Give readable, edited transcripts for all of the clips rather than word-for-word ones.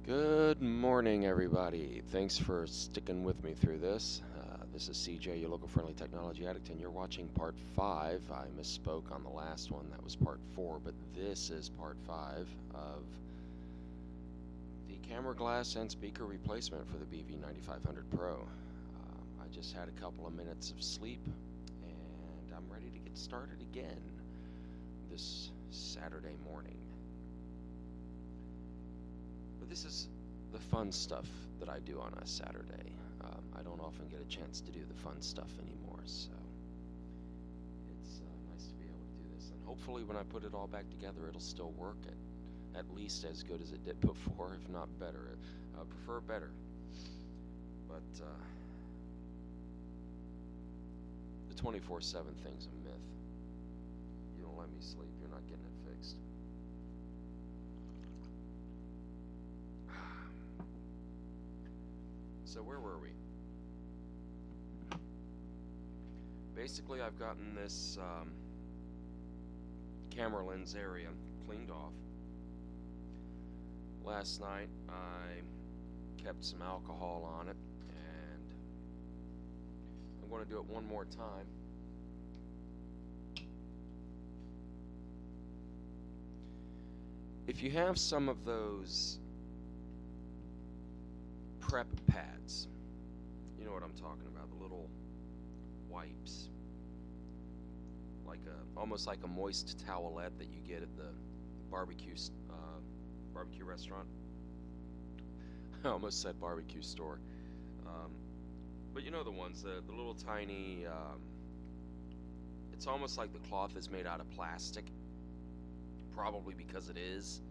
Good morning, everybody. Thanks for sticking with me through this. This is CJ, your local friendly technology addict, and you're watching part 5. I misspoke on the last one. That was part 4, but this is part 5 of the camera glass and speaker replacement for the BV9500Pro. I just had a couple of minutes of sleep, and I'm ready to get started again this Saturday morning. But this is the fun stuff that I do on a Saturday. I don't often get a chance to do the fun stuff anymore, so it's nice to be able to do this. And hopefully when I put it all back together, it'll still work at least as good as it did before, if not better. I prefer better. But the 24/7 thing's a myth. You don't let me sleep, you're not getting it fixed. So where were we? Basically, I've gotten this camera lens area cleaned off. Last night I kept some alcohol on it, and I'm going to do it one more time. If you have some of those prep pads, you know what I'm talking about, the little wipes, like almost like a moist towelette that you get at the barbecue restaurant. I almost said barbecue store, but you know the ones, the little tiny. It's almost like the cloth is made out of plastic, probably because it is,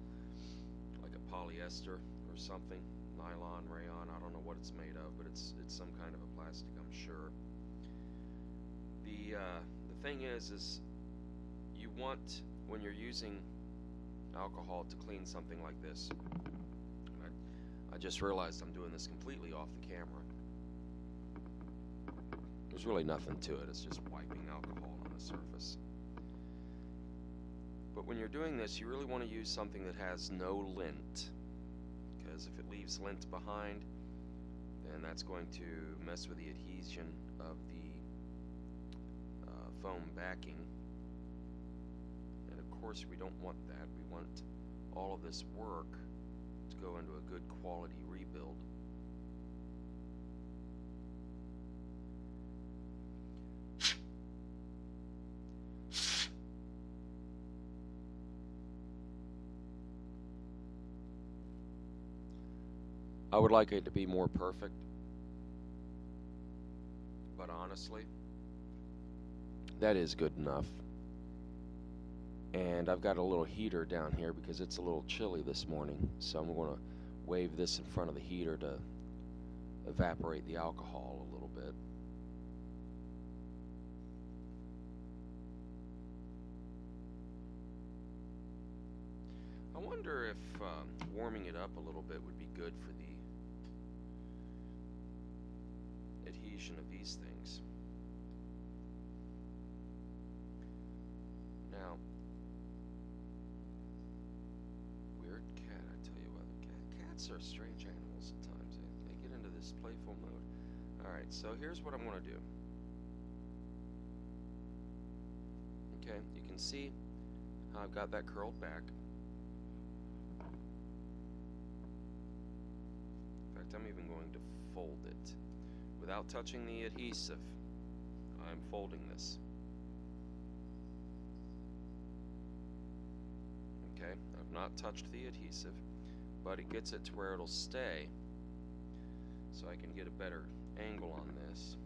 like a polyester or something. Nylon, rayon, I don't know what it's made of, but it's some kind of a plastic, I'm sure. The thing is you want, when you're using alcohol to clean something like this, I just realized I'm doing this completely off the camera. There's really nothing to it, it's just wiping alcohol on the surface. But when you're doing this, you really want to use something that has no lint. Because if it leaves lint behind, then that's going to mess with the adhesion of the foam backing. And of course we don't want that. We want all of this work to go into a good quality rebuild. I would like it to be more perfect, but honestly, that is good enough. And I've got a little heater down here because it's a little chilly this morning, so I'm going to wave this in front of the heater to evaporate the alcohol a little bit. I wonder if warming it up a little bit would be good for the adhesion of these things. Now, weird cat, I tell you what, cats are strange animals at times. They get into this playful mode. Alright, so here's what I'm going to do. Okay, you can see how I've got that curled back. In fact, I'm even going to fold it. Without touching the adhesive, I'm folding this. Okay, I've not touched the adhesive, but it gets it to where it'll stay, so I can get a better angle on this.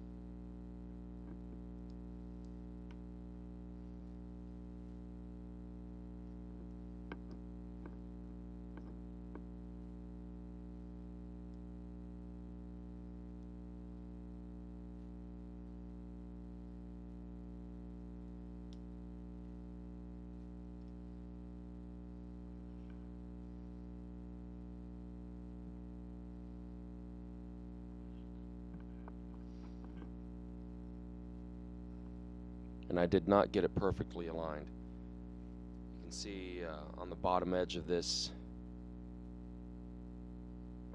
And I did not get it perfectly aligned. You can see on the bottom edge of this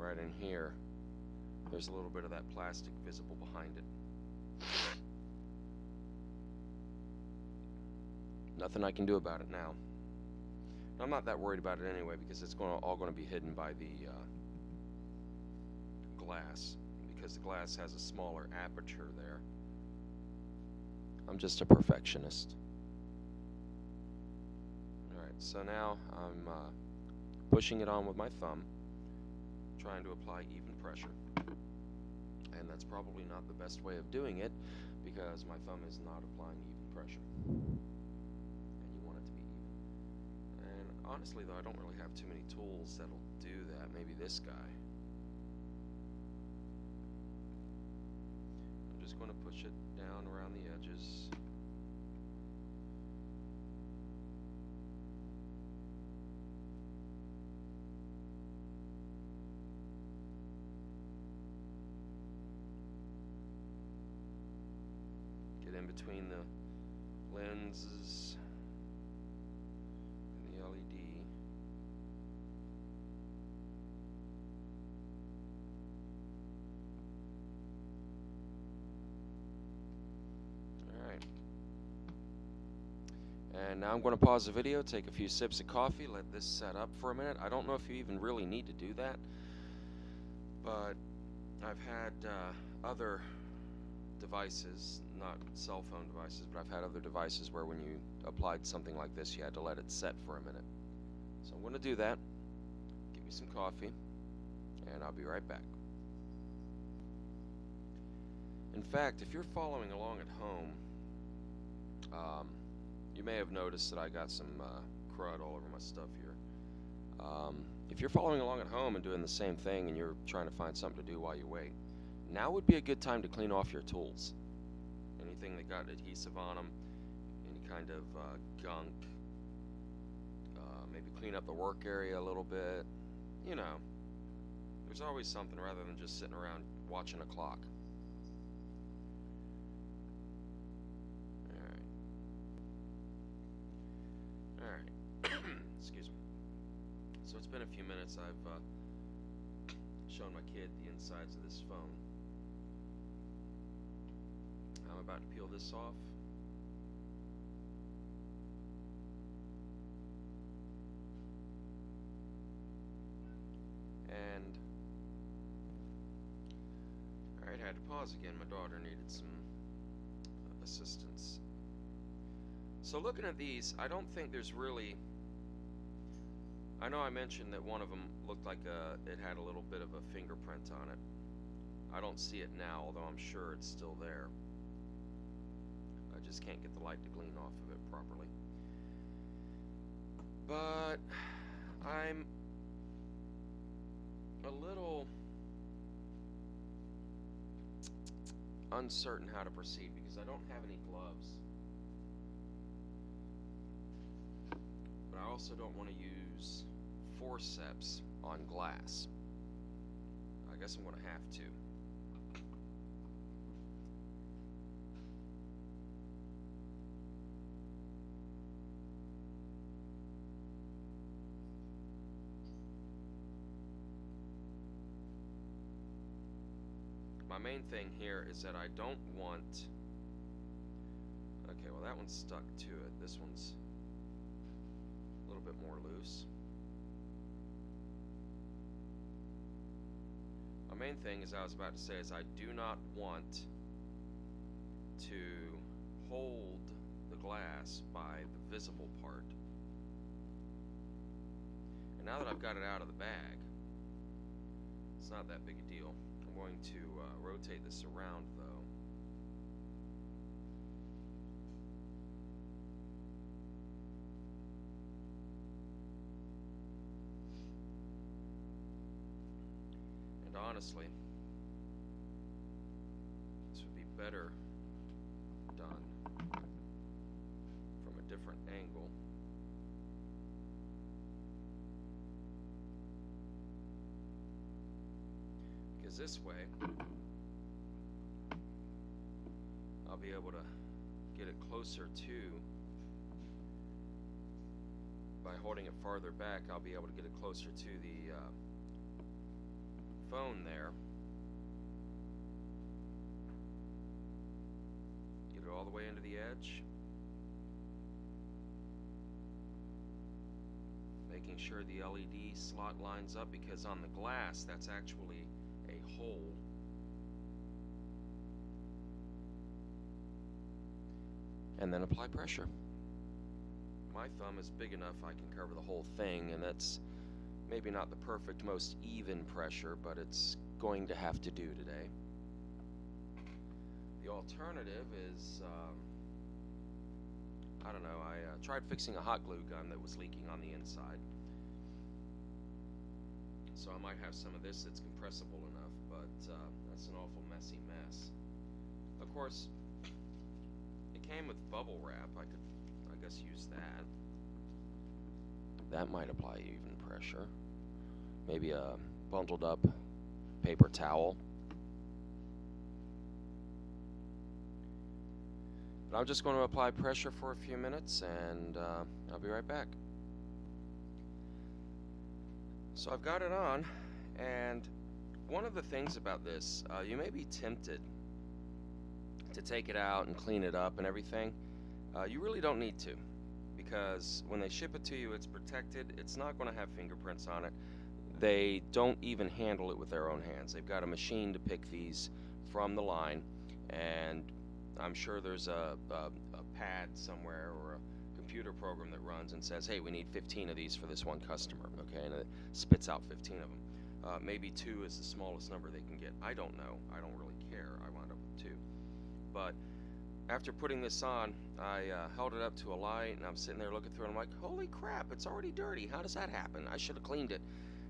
right in here, there's a little bit of that plastic visible behind it. Nothing I can do about it now. I'm not that worried about it anyway, because it's all going to be hidden by the glass, because the glass has a smaller aperture there. I'm just a perfectionist. Alright, so now I'm pushing it on with my thumb, trying to apply even pressure. And that's probably not the best way of doing it, because my thumb is not applying even pressure. And you want it to be even. And honestly though, I don't really have too many tools that'll do that. Maybe this guy. I'm just going to push it down around the edges. In between the lenses and the LED. Alright. And now I'm going to pause the video, take a few sips of coffee, let this set up for a minute. I don't know if you even really need to do that, but I've had other devices, not cell phone devices, but I've had other devices where when you applied something like this, you had to let it set for a minute. So I'm going to do that, get me some coffee, and I'll be right back. In fact, if you're following along at home, you may have noticed that I got some crud all over my stuff here. If you're following along at home and doing the same thing and you're trying to find something to do while you wait, now would be a good time to clean off your tools. Anything that got adhesive on them, any kind of gunk, maybe clean up the work area a little bit. You know, there's always something rather than just sitting around watching a clock. Alright. Excuse me. So it's been a few minutes. I've shown my kid the insides of this phone. I'm about to peel this off. And alright, I had to pause again. My daughter needed some assistance. So looking at these, I don't think there's really... I know I mentioned that one of them looked like it had a little bit of a fingerprint on it. I don't see it now, although I'm sure it's still there. I just can't get the light to gleam off of it properly. But I'm a little uncertain how to proceed because I don't have any gloves. But I also don't want to use forceps on glass. I guess I'm going to have to. My main thing here is that I don't want... Okay, well that one's stuck to it. This one's a little bit more loose. My main thing, as I was about to say, is I do not want to hold the glass by the visible part. And now that I've got it out of the bag, it's not that big a deal. I'm going to rotate this around though. And honestly, this would be better done from a different angle. Because this way, I'll be able to get it closer to, by holding it farther back, I'll be able to get it closer to the phone there. Get it all the way into the edge. Making sure the LED slot lines up, because on the glass that's actually a hole. And then apply pressure. My thumb is big enough I can cover the whole thing, and that's maybe not the perfect, most even pressure, but it's going to have to do today. The alternative is, I don't know, I tried fixing a hot glue gun that was leaking on the inside. So I might have some of this that's compressible enough, but that's an awful messy mess. Of course, it came with bubble wrap. I could, I guess, use that. That might apply even pressure. Maybe a bundled up paper towel. But I'm just going to apply pressure for a few minutes, and I'll be right back. So I've got it on, and one of the things about this, you may be tempted to take it out and clean it up and everything. You really don't need to, because when they ship it to you, it's protected. It's not going to have fingerprints on it. They don't even handle it with their own hands. They've got a machine to pick these from the line, and I'm sure there's a pad somewhere or a computer program that runs and says, hey, we need 15 of these for this one customer, okay, and it spits out 15 of them. Maybe 2 is the smallest number they can get. I don't know. I don't really care. I wound up with 2. But after putting this on, I held it up to a light, and I'm sitting there looking through it, and I'm like, holy crap, it's already dirty. How does that happen? I should have cleaned it.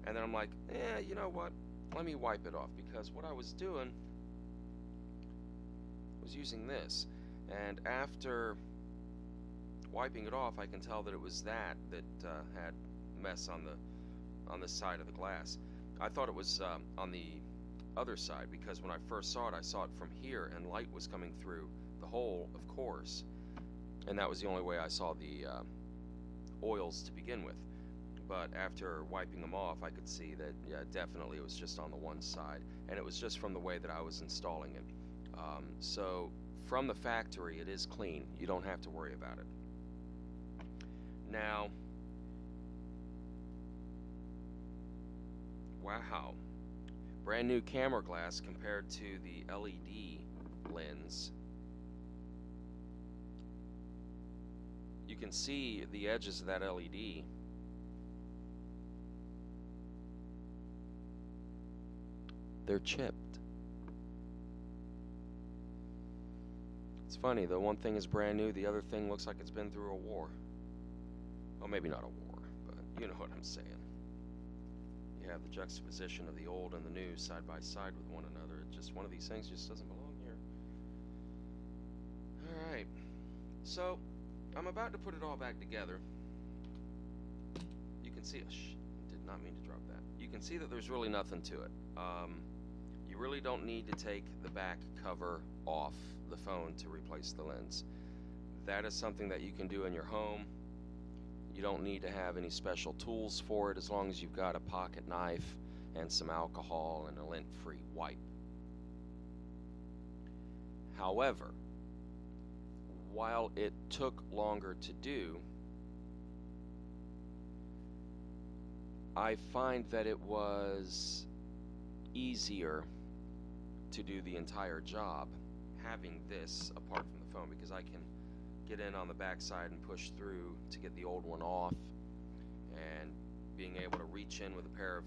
And then I'm like, you know what? Let me wipe it off, because what I was doing was using this. And after wiping it off, I can tell that it was that had mess on the side of the glass. I thought it was on the other side, because when I first saw it, I saw it from here, and light was coming through the hole, of course, and that was the only way I saw the oils to begin with. But after wiping them off, I could see that, yeah, definitely it was just on the one side, and it was just from the way that I was installing it. So from the factory, it is clean. You don't have to worry about it. Now, wow, brand new camera glass compared to the LED lens. You can see the edges of that LED. They're chipped. It's funny, the one thing is brand new, the other thing looks like it's been through a war. Well, maybe not a war, but you know what I'm saying. You have the juxtaposition of the old and the new side by side with one another. It's just one of these things just doesn't belong here. Alright, so I'm about to put it all back together. You can see, did not mean to drop that. You can see that there's really nothing to it. You really don't need to take the back cover off the phone to replace the lens. That is something that you can do in your home. You don't need to have any special tools for it, as long as you've got a pocket knife and some alcohol and a lint-free wipe. However, while it took longer to do, I find that it was easier to do the entire job having this apart from the phone, because I can get in on the back side and push through to get the old one off, and being able to reach in with a pair of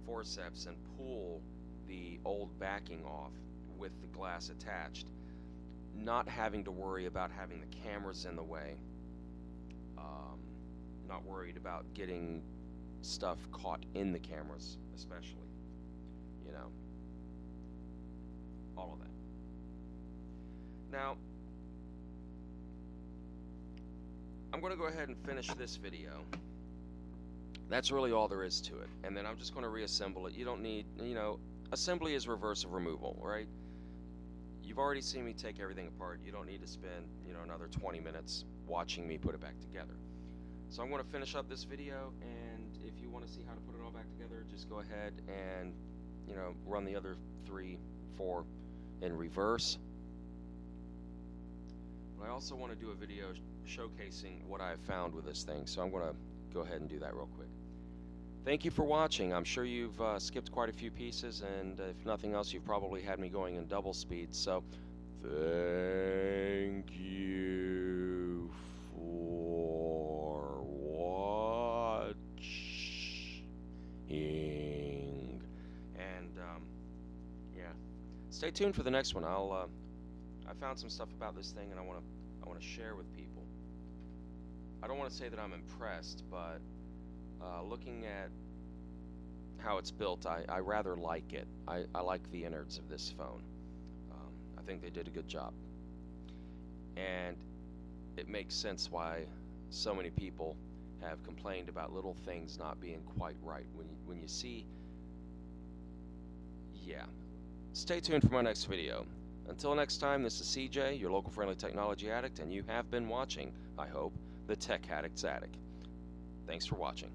forceps and pull the old backing off with the glass attached, not having to worry about having the cameras in the way, not worried about getting stuff caught in the cameras, especially, you know, all of that. Now, I'm going to go ahead and finish this video. That's really all there is to it. And then I'm just going to reassemble it. You don't need, you know, assembly is reverse of removal, right? You've already seen me take everything apart. You don't need to spend, you know, another 20 minutes watching me put it back together. So I'm going to finish up this video, and if you want to see how to put it all back together, just go ahead and you know, run the other 3, 4 in reverse. But I also want to do a video showcasing what I have found with this thing, so I'm going to go ahead and do that real quick. Thank you for watching. I'm sure you've skipped quite a few pieces, and if nothing else, you've probably had me going in double speed, so thank you for watching. And yeah, stay tuned for the next one. I found some stuff about this thing, and I want to share with people. I don't want to say that I'm impressed, but looking at how it's built, I rather like it. I like the innards of this phone. I think they did a good job. And it makes sense why so many people have complained about little things not being quite right. When you see, yeah. Stay tuned for my next video. Until next time, this is CJ, your local friendly technology addict, and you have been watching, I hope, the Tech Addict's Attic. Thanks for watching.